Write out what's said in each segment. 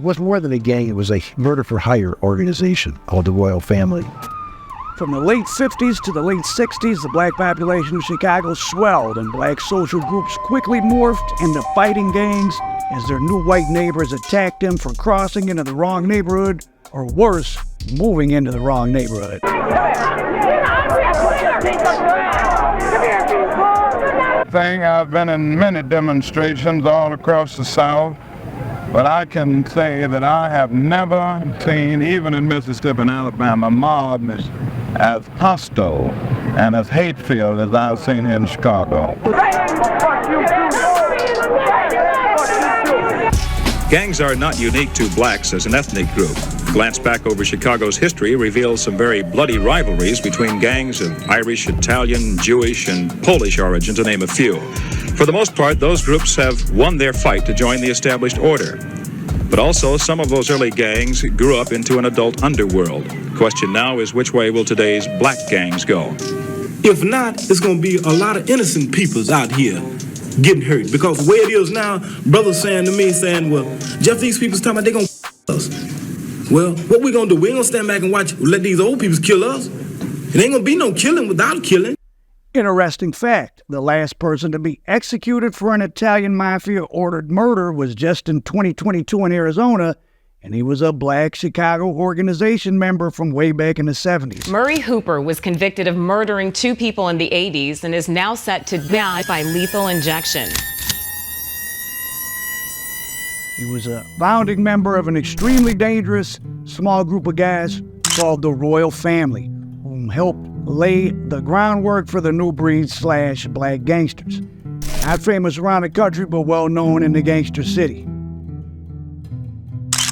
It was more than a gang, it was a murder-for-hire organization called the Royal Family. From the late 50s to the late 60s, the black population of Chicago swelled, and black social groups quickly morphed into fighting gangs as their new white neighbors attacked them for crossing into the wrong neighborhood, or worse, moving into the wrong neighborhood. I've been in many demonstrations all across the South, but I can say that I have never seen, even in Mississippi and Alabama, mobs as hostile and as hate-filled as I've seen here in Chicago. Gangs are not unique to blacks as an ethnic group. A glance back over Chicago's history reveals some very bloody rivalries between gangs of Irish, Italian, Jewish, and Polish origin, to name a few. For the most part, those groups have won their fight to join the established order. But also, some of those early gangs grew up into an adult underworld. The question now is, which way will today's black gangs go? If not, it's going to be a lot of innocent peoples out here getting hurt. Because the way it is now, brothers saying to me, well, Jeff, these people's talking about they're going to us. Well, what we going to do? We ain't going to stand back and watch, let these old people kill us. It ain't going to be no killing without killing. Interesting fact, the last person to be executed for an Italian mafia-ordered murder was just in 2022 in Arizona, and he was a black Chicago organization member from way back in the 70s. Murray Hooper was convicted of murdering 2 people in the 80s and is now set to die by lethal injection. He was a founding member of an extremely dangerous small group of guys called the Royal Family, whom helped lay the groundwork for the new breed / black gangsters. Not famous around the country, but well known in the gangster city.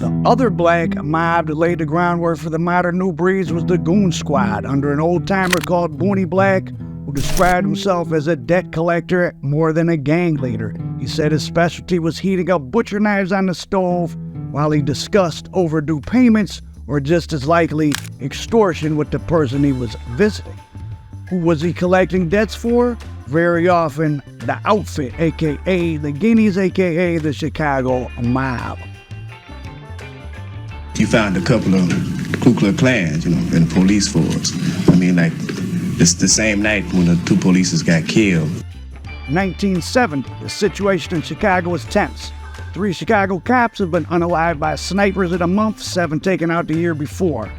The other black mob that laid the groundwork for the modern new breeds was the Goon Squad, under an old-timer called Booney Black, who described himself as a debt collector more than a gang leader. He said his specialty was heating up butcher knives on the stove while he discussed overdue payments, or just as likely, extortion with the person he was visiting. Who was he collecting debts for? Very often, the outfit, a.k.a. the Guineas, a.k.a. the Chicago mob. You found a couple of Ku Klux Klans, in the police force. I mean, like, it's the same night when the 2 police got killed. 1970, the situation in Chicago was tense. 3 Chicago cops have been unalived by snipers in a month, 7 taken out the year before.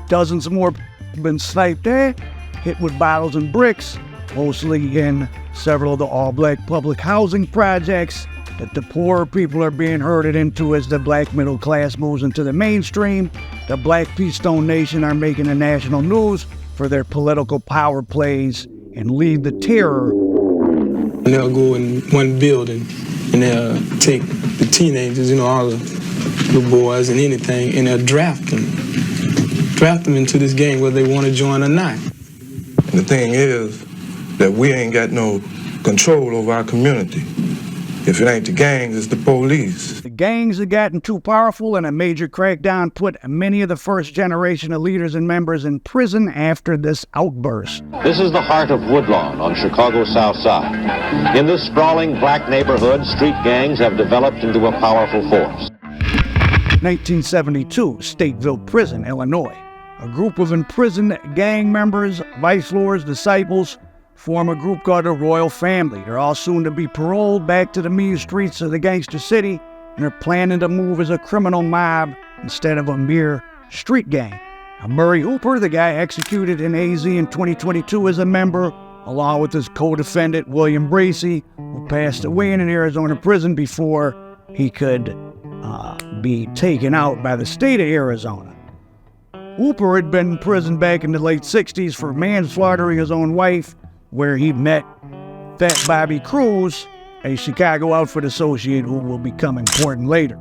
Dozens more have been sniped there, hit with bottles and bricks, mostly in several of the all-black public housing projects that the poor people are being herded into as the black middle class moves into the mainstream. The Black Keystone Nation are making the national news for their political power plays and lead the terror. And they'll go in one building and they'll take the teenagers, all the boys and anything, and they'll draft them into this gang whether they want to join or not. And the thing is that we ain't got no control over our community. If it ain't the gangs, it's the police. The gangs had gotten too powerful, and a major crackdown put many of the first generation of leaders and members in prison after this outburst. This is the heart of Woodlawn on Chicago's South Side. In this sprawling black neighborhood, street gangs have developed into a powerful force. 1972, Stateville Prison, Illinois. A group of imprisoned gang members, vice lords, disciples, form a group called the Royal Family. They're all soon to be paroled back to the mean streets of the gangster city, and are planning to move as a criminal mob instead of a mere street gang. Now, Murray Hooper, the guy executed in AZ in 2022, is a member, along with his co-defendant William Bracey, who passed away in an Arizona prison before he could be taken out by the state of Arizona. Hooper had been in prison back in the late 60s for manslaughtering his own wife, where he met Fat Bobby Cruz, a Chicago outfit associate who will become important later.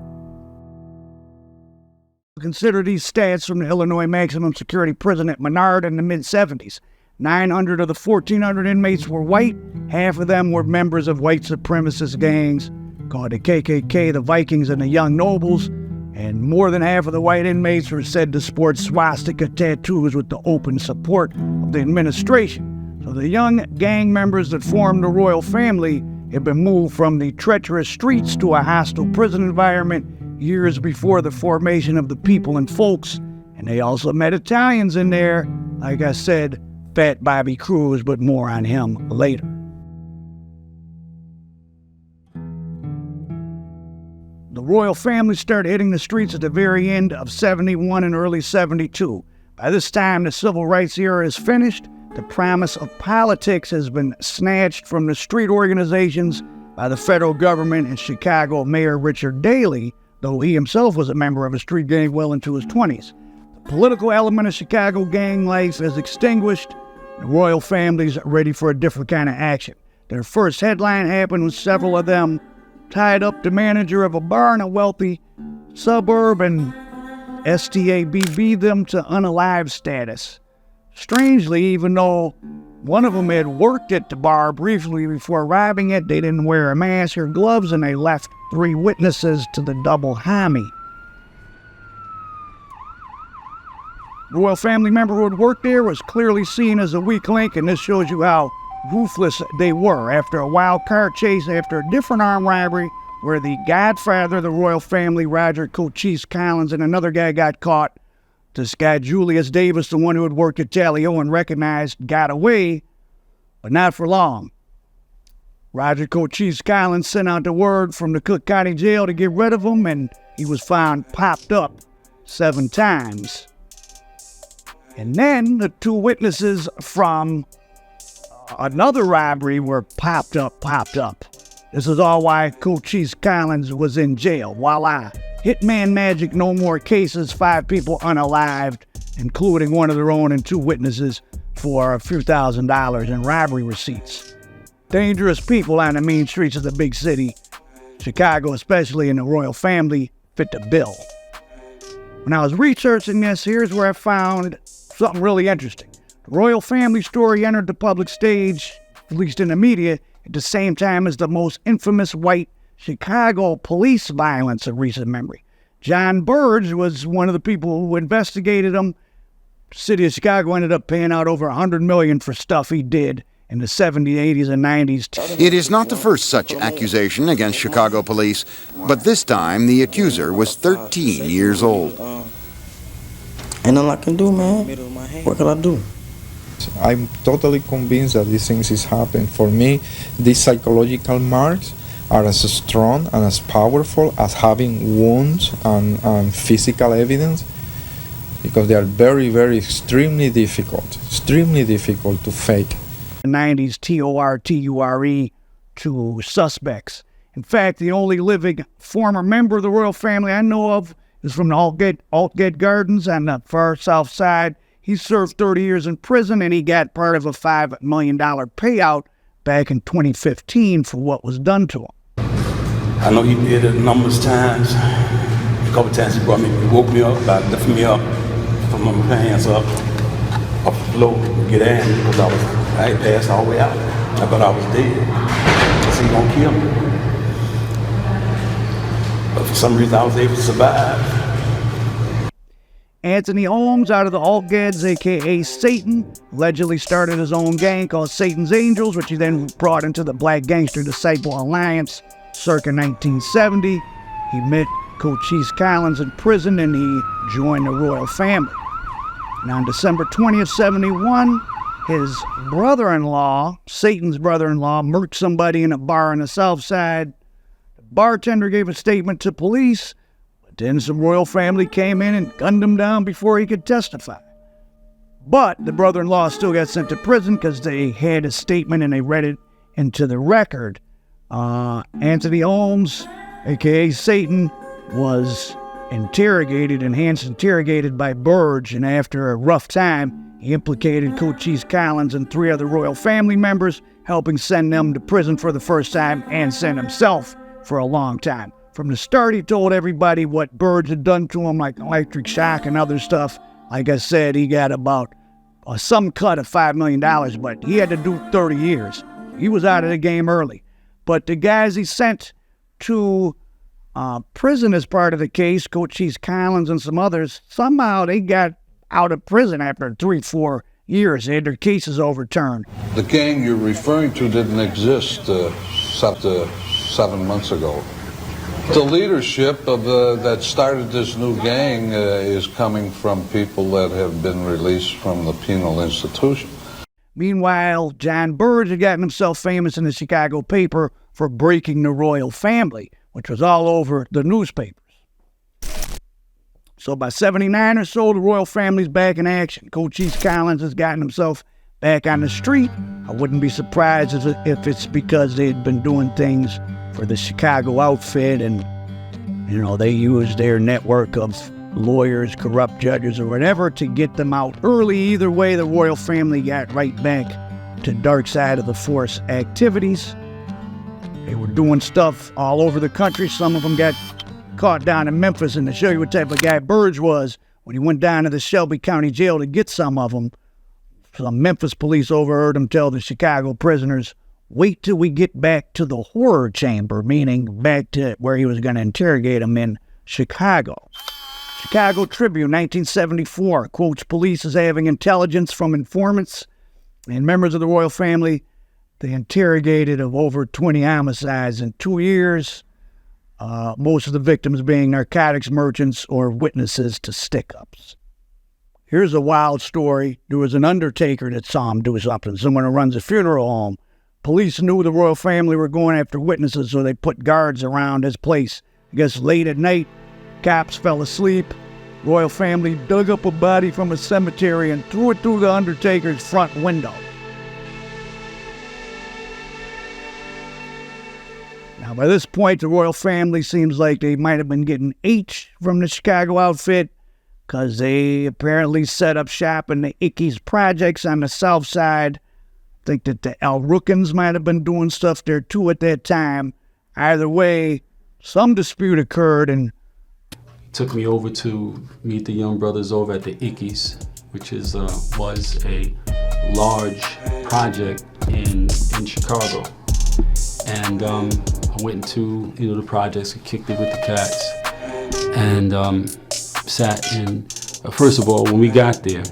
Consider these stats from the Illinois maximum security prison at Menard in the mid-70s. 900 of the 1,400 inmates were white. Half of them were members of white supremacist gangs called the KKK, the Vikings, and the Young Nobles. And more than half of the white inmates were said to sport swastika tattoos with the open support of the administration. So the young gang members that formed the Royal Family had been moved from the treacherous streets to a hostile prison environment years before the formation of the People and Folks, and they also met Italians in there. Like I said, Fat Bobby Cruz, but more on him later. The royal family started hitting the streets at the very end of 71 and early 72. By this time, the civil rights era is finished. The promise of politics has been snatched from the street organizations by the federal government and Chicago Mayor Richard Daley, though he himself was a member of a street gang well into his 20s. The political element of Chicago gang life is extinguished. The royal families are ready for a different kind of action. Their first headline happened when several of them tied up the manager of a bar in a wealthy suburb and STABB'd them to unalive status. Strangely, even though one of them had worked at the bar briefly before robbing it, they didn't wear a mask or gloves, and they left 3 witnesses to the double homie. The royal family member who had worked there was clearly seen as a weak link, and this shows you how ruthless they were. After a wild car chase after a different armed robbery where the godfather of the royal family, Roger Cochise Collins, and another guy got caught, this guy Julius Davis, the one who had worked at Talio and recognized, got away, but not for long. Roger Cochise Collins sent out the word from the Cook County Jail to get rid of him, and he was found popped up 7 times. And then the 2 witnesses from another robbery were popped up. This is all why Cochise Collins was in jail. Voila. Hitman magic, no more cases, 5 people unalived, including one of their own and 2 witnesses for a few $1,000s in robbery receipts. Dangerous people on the mean streets of the big city. Chicago, especially in the royal family, fit the bill. When I was researching this, here's where I found something really interesting. The royal family story entered the public stage, at least in the media, at the same time as the most infamous white Chicago police violence of recent memory. John Burge was one of the people who investigated him. The city of Chicago ended up paying out over $100 million for stuff he did in the 70s, 80s, and 90s. It is not the first such accusation against Chicago police, but this time the accuser was 13 years old. Ain't nothing I can do, man. What can I do? I'm totally convinced that these things is happening. For me, these psychological marks are as strong and as powerful as having wounds and physical evidence, because they are very, very extremely difficult to fake. The 90s, TORTURE to suspects. In fact, the only living former member of the royal family I know of is from the Altgate Gardens on the far south side. He served 30 years in prison, and he got part of a $5 million payout back in 2015 for what was done to him. I know he did it numerous times. A couple times he woke me up, lifted me up, put my hands up, off the floor, to get in, because I had passed all the way out. I thought I was dead. I said, he gonna kill me. But for some reason, I was able to survive. Anthony Holmes out of the Altgads, a.k.a. Satan, allegedly started his own gang called Satan's Angels, which he then brought into the Black Gangster Disciple Alliance circa 1970. He met Cochise Collins in prison, and he joined the royal family. And on December 20th, 71, his brother-in-law, Satan's brother-in-law, murked somebody in a bar on the south side. The bartender gave a statement to police. Then some royal family came in and gunned him down before he could testify. But the brother-in-law still got sent to prison because they had a statement and they read it into the record. Anthony Holmes, a.k.a. Satan, was enhanced interrogated by Burge, and after a rough time, he implicated Cochise Collins and 3 other royal family members, helping send them to prison for the first time and send himself for a long time. From the start, he told everybody what Burge had done to him, like electric shock and other stuff. Like I said, he got about some cut of $5 million, but he had to do 30 years. He was out of the game early. But the guys he sent to prison as part of the case, Cochise Collins and some others, somehow they got out of prison after 3-4 years. They had their cases overturned. The gang you're referring to didn't exist 7 months ago. The leadership of that started this new gang is coming from people that have been released from the penal institution. Meanwhile, John Burge had gotten himself famous in the Chicago paper for breaking the royal family, which was all over the newspapers. So by 79 or so, the royal family's back in action. Cochise Collins has gotten himself back on the street. I wouldn't be surprised if it's because they had been doing things for the Chicago outfit and, you know, they used their network of lawyers, corrupt judges, or whatever to get them out early. Either way, the royal family got right back to dark side of the force activities. They were doing stuff all over the country. Some of them got caught down in Memphis, and to show you what type of guy Burge was, when he went down to the Shelby County Jail to get some of them, some Memphis police overheard him tell the Chicago prisoners, "Wait till we get back to the horror chamber," meaning back to where he was going to interrogate them in Chicago. Chicago Tribune, 1974, quotes police as having intelligence from informants and members of the royal family. They interrogated of over 20 homicides in 2 years, most of the victims being narcotics merchants or witnesses to stick-ups. Here's a wild story. There was an undertaker that saw him do something, someone who runs a funeral home. Police knew the royal family were going after witnesses, so they put guards around his place. I guess late at night, cops fell asleep. Royal family dug up a body from a cemetery and threw it through the undertaker's front window. Now, by this point, the royal family seems like they might have been getting H from the Chicago outfit, because they apparently set up shop in the Ickes projects on the south side. I think that the Al Rookins might have been doing stuff there too at that time. Either way, some dispute occurred, and took me over to meet the young brothers over at the Ickes, which was a large project in Chicago. And I went into the projects and kicked it with the cats, and sat in. First of all, when we got there,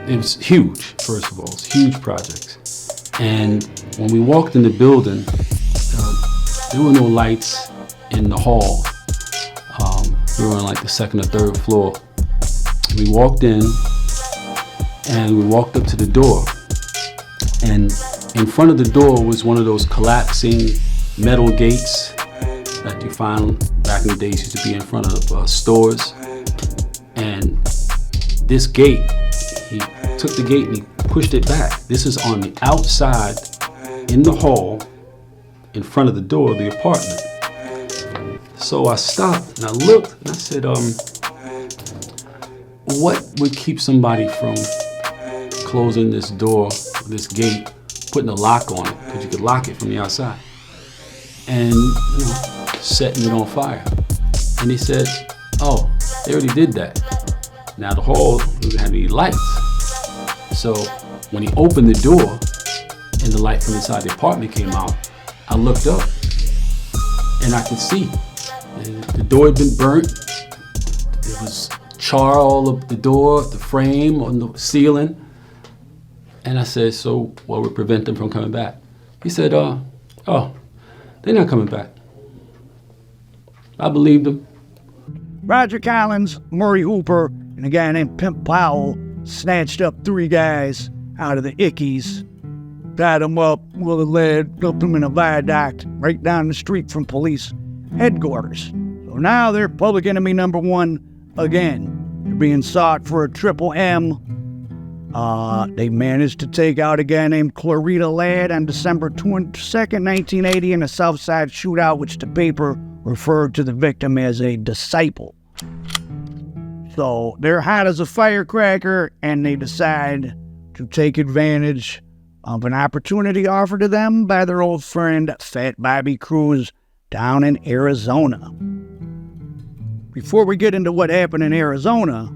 it was huge. First of all, it's huge projects, and when we walked in the building, there were no lights in the hall. We were on like the second or third floor. We walked in, and we walked up to the door, and in front of the door was one of those collapsing metal gates that you find back in the days used to be in front of stores. And this gate, he took the gate and he pushed it back. This is on the outside in the hall in front of the door of the apartment. So I stopped and I looked and I said, what would keep somebody from closing this door, this gate, putting a lock on it, because you could lock it from the outside, and setting it on fire? And he said, oh, they already did that. Now the hall doesn't have any lights. So when he opened the door and the light from inside the apartment came out, I looked up and I could see the door had been burnt. There was char all of the door, the frame, on the ceiling. And I said, so what would prevent them from coming back? He said, oh, they're not coming back. I believed him. Roger Collins, Murray Hooper, and a guy named Pimp Powell snatched up 3 guys out of the Ickes, tied them up with a lead, dumped them in a viaduct right down the street from police headquarters. So now they're public enemy number 1 again. They're being sought for a triple M. They managed to take out a guy named Clarita Ladd on December 22nd, 1980 in a Southside shootout, which the paper referred to the victim as a disciple. So they're hot as a firecracker, and they decide to take advantage of an opportunity offered to them by their old friend Fat Bobby Cruz down in Arizona. Before we get into what happened in Arizona,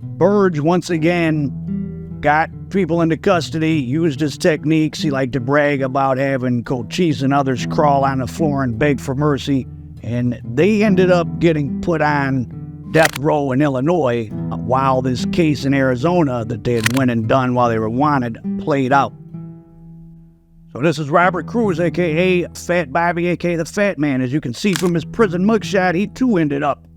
Burge once again got people into custody, used his techniques. He liked to brag about having Cochise and others crawl on the floor and beg for mercy, and they ended up getting put on death row in Illinois while this case in Arizona that they had went and done while they were wanted played out. So this is Robert Cruz, a.k.a. Fat Bobby, a.k.a. the Fat Man. As you can see from his prison mugshot, he too ended up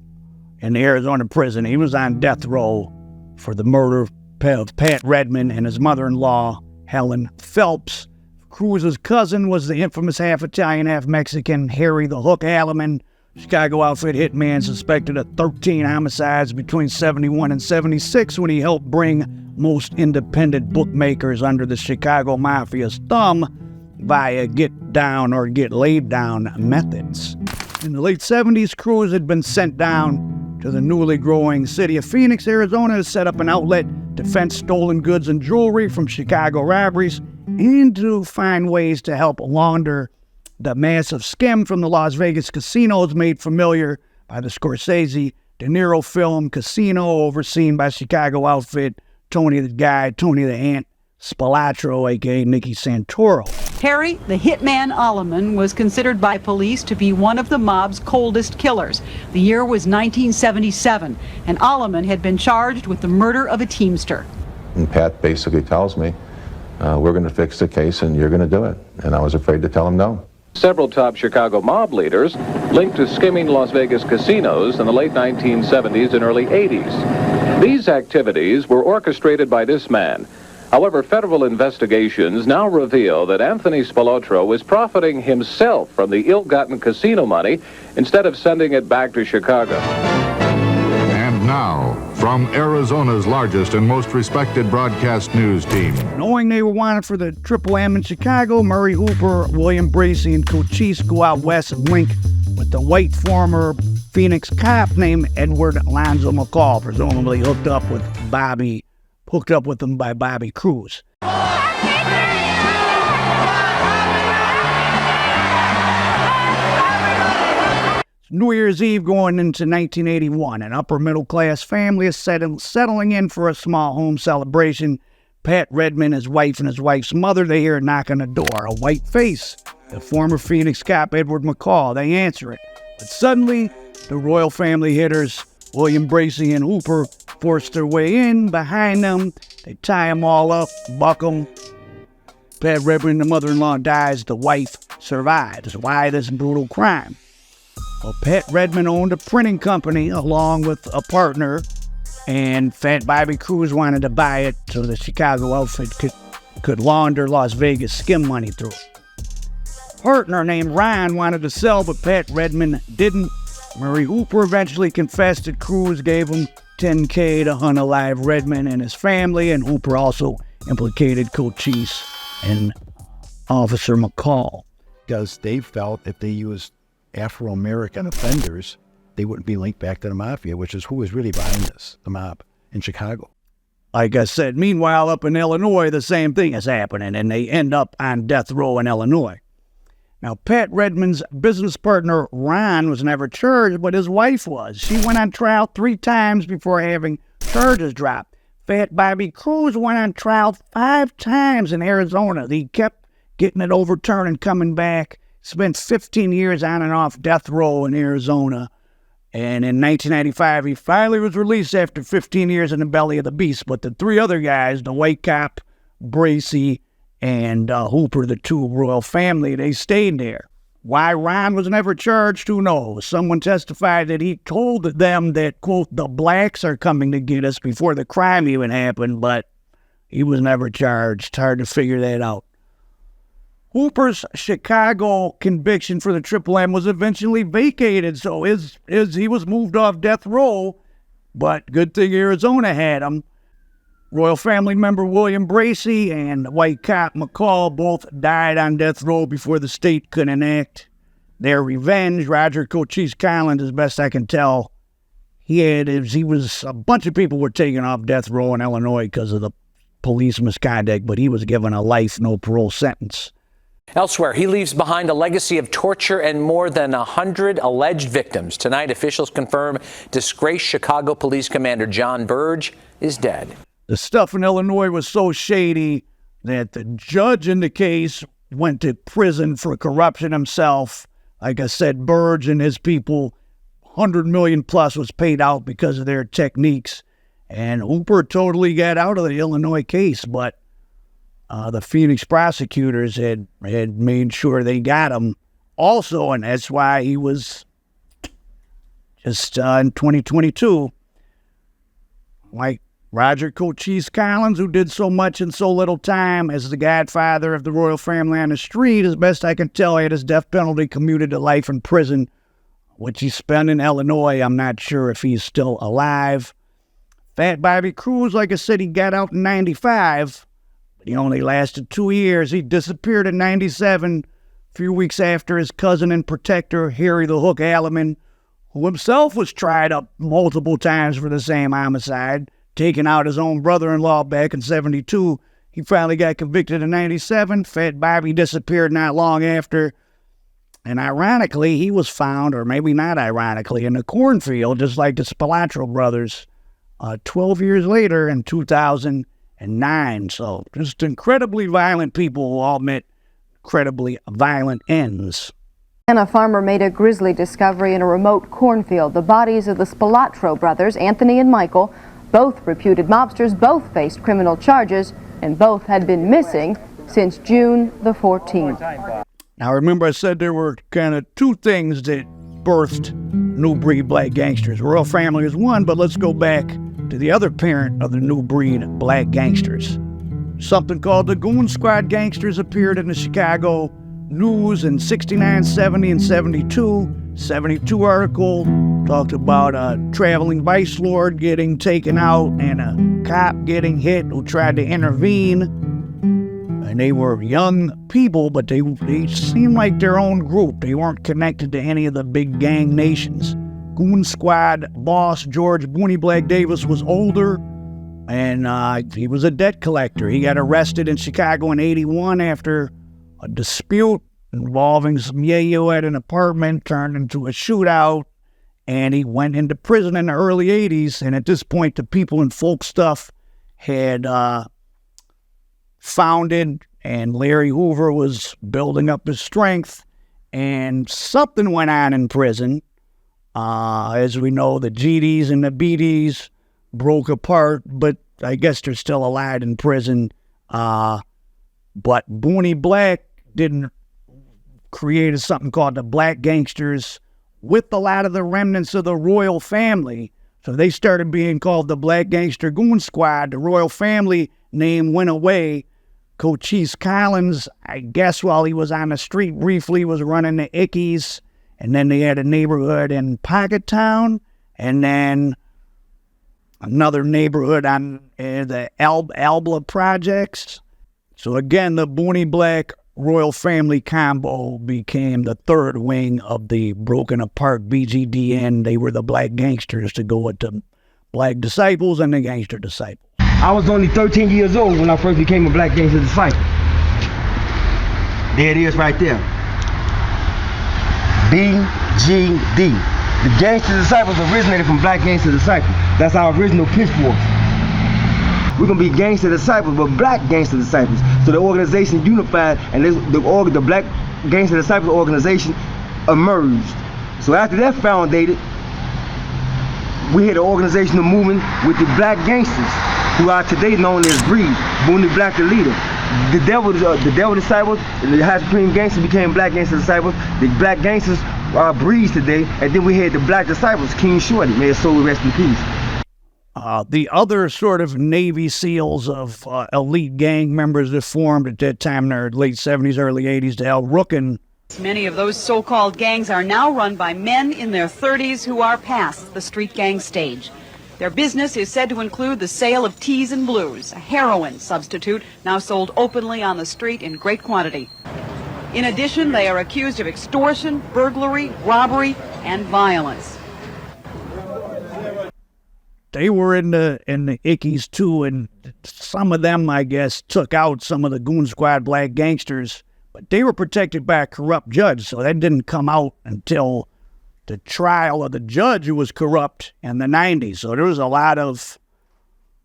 in the Arizona prison. He was on death row for the murder of Pat Redmond and his mother-in-law, Helen Phelps. Cruz's cousin was the infamous half-Italian, half-Mexican Harry the Hook Alleman. Chicago outfit hitman suspected of 13 homicides between 71 and 76 when he helped bring most independent bookmakers under the Chicago Mafia's thumb via get down or get laid down methods. In the late 70s, Cruz had been sent down to the newly growing city of Phoenix, Arizona, to set up an outlet to fence stolen goods and jewelry from Chicago robberies and to find ways to help launder the massive skim from the Las Vegas casinos made familiar by the Scorsese De Niro film Casino, overseen by Chicago outfit Tony the Ant Spilatro, a.k.a. Nicky Santoro. Harry, the hitman Alleman, was considered by police to be one of the mob's coldest killers. The year was 1977, and Alleman had been charged with the murder of a teamster. And Pat basically tells me, we're going to fix the case and you're going to do it. And I was afraid to tell him no. Several top Chicago mob leaders linked to skimming Las Vegas casinos in the late 1970s and early 80s. These activities were orchestrated by this man. However, federal investigations now reveal that Anthony Spilatro was profiting himself from the ill-gotten casino money instead of sending it back to Chicago. And now, from Arizona's largest and most respected broadcast news team. Knowing they were wanted for the Triple M in Chicago, Murray Hooper, William Bracey, and Cochise go out west and link with the white former Phoenix cop named Edward Alonzo McCall, presumably hooked up with him by Bobby Cruz. New Year's Eve going into 1981. An upper-middle-class family is settling in for a small home celebration. Pat Redmond, his wife, and his wife's mother, they hear a knock on the door. A white face. The former Phoenix cop, Edward McCall. They answer it. But suddenly, the royal family hitters, William Bracey and Hooper, force their way in behind them. They tie them all up, buck them. Pat Redmond, the mother-in-law, dies. The wife survives. Why this brutal crime? Well, Pat Redmond owned a printing company along with a partner, and Fat Bobby Cruz wanted to buy it so the Chicago outfit could launder Las Vegas skim money through it. A partner named Ron wanted to sell, but Pat Redmond didn't. Murray Hooper eventually confessed that Cruz gave him $10K to hunt alive Redmond and his family, and Hooper also implicated Cochise and Officer McCall. Because they felt if they used Afro-American offenders, they wouldn't be linked back to the mafia, which is who is really behind this, the mob in Chicago. Like I said, meanwhile, up in Illinois, the same thing is happening, and they end up on death row in Illinois. Now, Pat Redmond's business partner, Ron, was never charged, but his wife was. She went on trial 3 times before having charges dropped. Fat Bobby Cruz went on trial 5 times in Arizona. He kept getting it overturned and coming back. Spent 15 years on and off death row in Arizona. And in 1995, he finally was released after 15 years in the belly of the beast. But the 3 other guys, the white cop, Bracey, and Hooper, the 2 royal family, they stayed there. Why Ron was never charged, who knows? Someone testified that he told them that, quote, the blacks are coming to get us before the crime even happened, but he was never charged. Hard to figure that out. Hooper's Chicago conviction for the Triple M was eventually vacated, so he was moved off death row, but good thing Arizona had him. Royal family member William Bracey and white cop McCall both died on death row before the state could enact their revenge. Roger Cochise Collins, as best I can tell, a bunch of people were taken off death row in Illinois because of the police misconduct, but he was given a life, no parole sentence. Elsewhere, he leaves behind a legacy of torture and more than 100 alleged victims. Tonight, officials confirm disgraced Chicago Police Commander John Burge is dead. The stuff in Illinois was so shady that the judge in the case went to prison for corruption himself. Like I said, Burge and his people, $100 million plus was paid out because of their techniques. And Hooper totally got out of the Illinois case, but The Phoenix prosecutors had made sure they got him also, and that's why he was just in 2022, like Roger Cochise Collins, who did so much in so little time as the godfather of the royal family on the street. As best I can tell, he had his death penalty commuted to life in prison, which he spent in Illinois. I'm not sure if he's still alive. Fat Bobby Cruz, like I said, he got out in 95, but he only lasted 2 years. He disappeared in 97, a few weeks after his cousin and protector, Harry the Hook Alleman, who himself was tried up multiple times for the same homicide, taking out his own brother-in-law back in 72. He finally got convicted in 97. Fat Bobby disappeared not long after. And ironically, he was found, or maybe not ironically, in a cornfield, just like the Spilotro brothers, 12 years later in 2009. So just incredibly violent people who all met incredibly violent ends. And a farmer made a grisly discovery in a remote cornfield. The bodies of the Spilotro brothers, Anthony and Michael, both reputed mobsters, both faced criminal charges, and both had been missing since June the 14th. Now remember I said there were kind of two things that birthed new breed black gangsters. Royal family is one, but let's go back to the other parent of the new breed black gangsters. Something called the Goon Squad gangsters appeared in the Chicago News in 69, 70, and 72. 72 article talked about a traveling vice lord getting taken out and a cop getting hit who tried to intervene. And they were young people, but they seemed like their own group. They weren't connected to any of the big gang nations. Goon Squad boss George Booney Black Davis was older, and he was a debt collector. He got arrested in Chicago in 81 after a dispute involving some yayo at an apartment turned into a shootout, and he went into prison in the early 80s. And at this point, the People and Folk Stuff had founded, and Larry Hoover was building up his strength, and something went on in prison. As we know, the GDs and the BDs broke apart, but I guess they're still alive in prison. But Booney Black didn't create something called the Black Gangsters with a lot of the remnants of the royal family. So they started being called the Black Gangster Goon Squad. The royal family name went away. Cochise Collins, I guess while he was on the street briefly, was running the Ickies. And then they had a neighborhood in Pockettown, and then another neighborhood on the Albla projects. So again, the Booney Black royal family combo became the third wing of the broken apart BGDN. They were the Black Gangsters to go with the Black Disciples and the Gangster Disciples. I was only 13 years old when I first became a Black Gangster Disciple. There it is right there. BGD. The Gangster Disciples originated from Black Gangster Disciples. That's our original pitchfork. We're gonna be Gangster Disciples, but Black Gangster Disciples. So the organization unified, and the Black Gangster Disciples organization emerged. So after that founded, we had an organizational movement with the Black Gangsters, who are today known as Breed. Booney Black, the leader. The Devil Disciples, the High Supreme Gangsters became Black Gangster Disciples. The Black Gangsters are Breeds today, and then we had the Black Disciples, King Shorty, may his soul rest in peace. The other sort of Navy SEALs of elite gang members that formed at that time in their late 70s, early 80s, the Al Rookin. Many of those so-called gangs are now run by men in their 30s who are past the street gang stage. Their business is said to include the sale of teas and blues, a heroin substitute now sold openly on the street in great quantity. In addition, they are accused of extortion, burglary, robbery, and violence. They were in the Ickies too, and some of them, I guess, took out some of the Goon Squad Black Gangsters, but they were protected by a corrupt judge, so that didn't come out until the trial of the judge who was corrupt in the 90s. So there was a lot of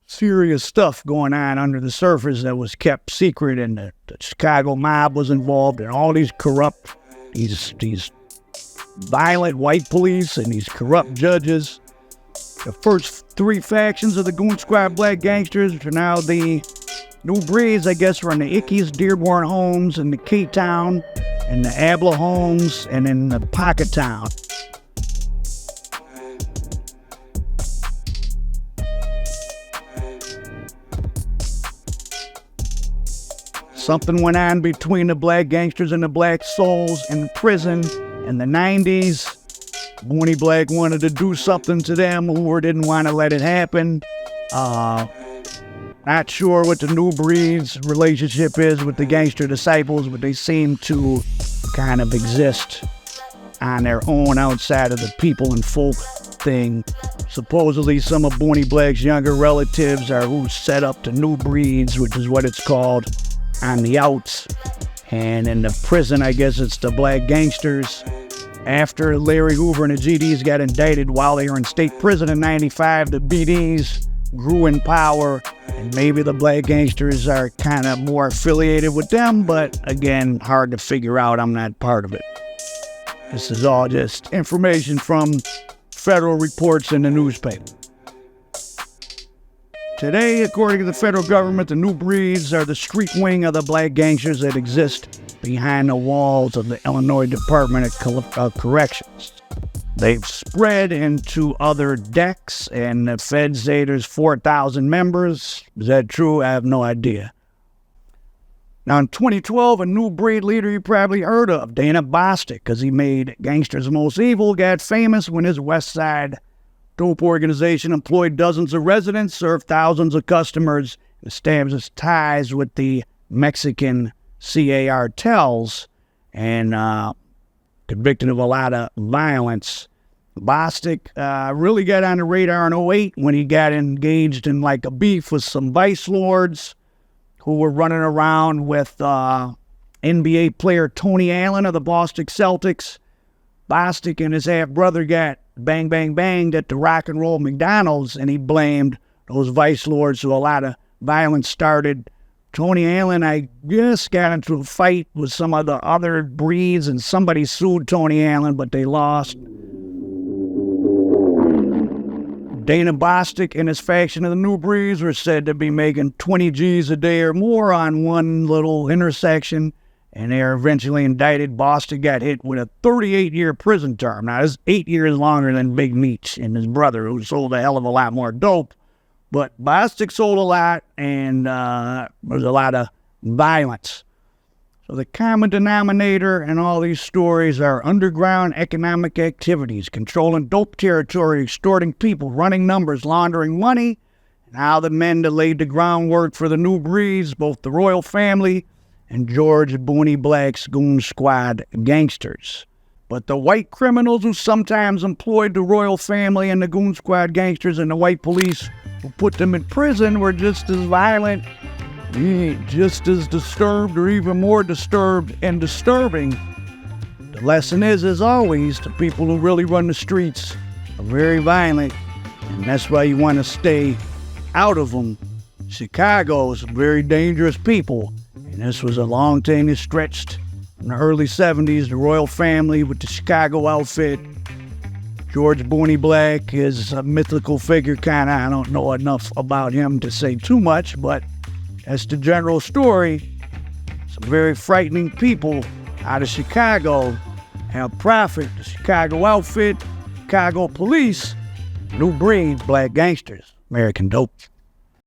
serious stuff going on under the surface that was kept secret, and the Chicago mob was involved, and all these corrupt, these violent white police and these corrupt judges. The first three factions of the Goon Squad Black Gangsters are now the New breeds, I guess, were in the Ickes, Dearborn homes, in the K-Town, and the Abla homes, and in the Pocket Town. Something went on between the black gangsters and the black souls in prison in the 90s. Booney Black wanted to do something to them, or didn't want to let it happen. Not sure what the New Breed's relationship is with the gangster disciples, but they seem to kind of exist on their own outside of the people and folk thing. Supposedly some of Booney Black's younger relatives are who set up the New Breeds, which is what it's called, on the outs. And in the prison, I guess it's the black gangsters. After Larry Hoover and the GDs got indicted while they were in state prison in 95, the BDs grew in power, and maybe the black gangsters are kind of more affiliated with them, but again, hard to figure out. I'm not part of it. This is all just information from federal reports in the newspaper. Today, according to the federal government, the New Breeds are the street wing of the black gangsters that exist behind the walls of the Illinois Department of Corrections. They've spread into other decks, and the feds say there's 4,000 members. Is that true? I have no idea. Now, in 2012, a New Breed leader you probably heard of, Dana Bostic, because he made Gangsters Most Evil, got famous when his West Side dope organization employed dozens of residents, served thousands of customers, and established ties with the Mexican cartels, and convicted of a lot of violence. Bostic really got on the radar in 2008 when he got engaged in like a beef with some vice lords who were running around with NBA player Tony Allen of the Boston Celtics. Bostic and his half-brother got banged at the Rock and Roll McDonald's, and he blamed those vice lords, so a lot of violence started. Tony Allen, I guess, got into a fight with some of the other breeds, and somebody sued Tony Allen, but they lost. Dana Bostic and his faction of the New Breeds were said to be making 20 G's a day or more on one little intersection, and they were eventually indicted. Bostic got hit with a 38-year prison term. Now, this is 8 years longer than Big Meech and his brother, who sold a hell of a lot more dope. But Bostic sold a lot, and there was a lot of violence. So the common denominator in all these stories are underground economic activities, controlling dope territory, extorting people, running numbers, laundering money, and how the men that laid the groundwork for the New Breeds, both the royal family and George Booney Black's Goon Squad gangsters. But the white criminals who sometimes employed the royal family and the Goon Squad gangsters and the white police who put them in prison were just as violent, just as disturbed, or even more disturbed and disturbing. The lesson is, as always, the people who really run the streets are very violent, and that's why you want to stay out of them. Chicago's very dangerous people, and this was a long time that stretched in the early 70s. The royal family with the Chicago outfit. George Booney Black is a mythical figure, kind of. I don't know enough about him to say too much, but that's the general story. Some very frightening people out of Chicago have profit. The Chicago outfit, Chicago police, New Breed, black gangsters, American dope.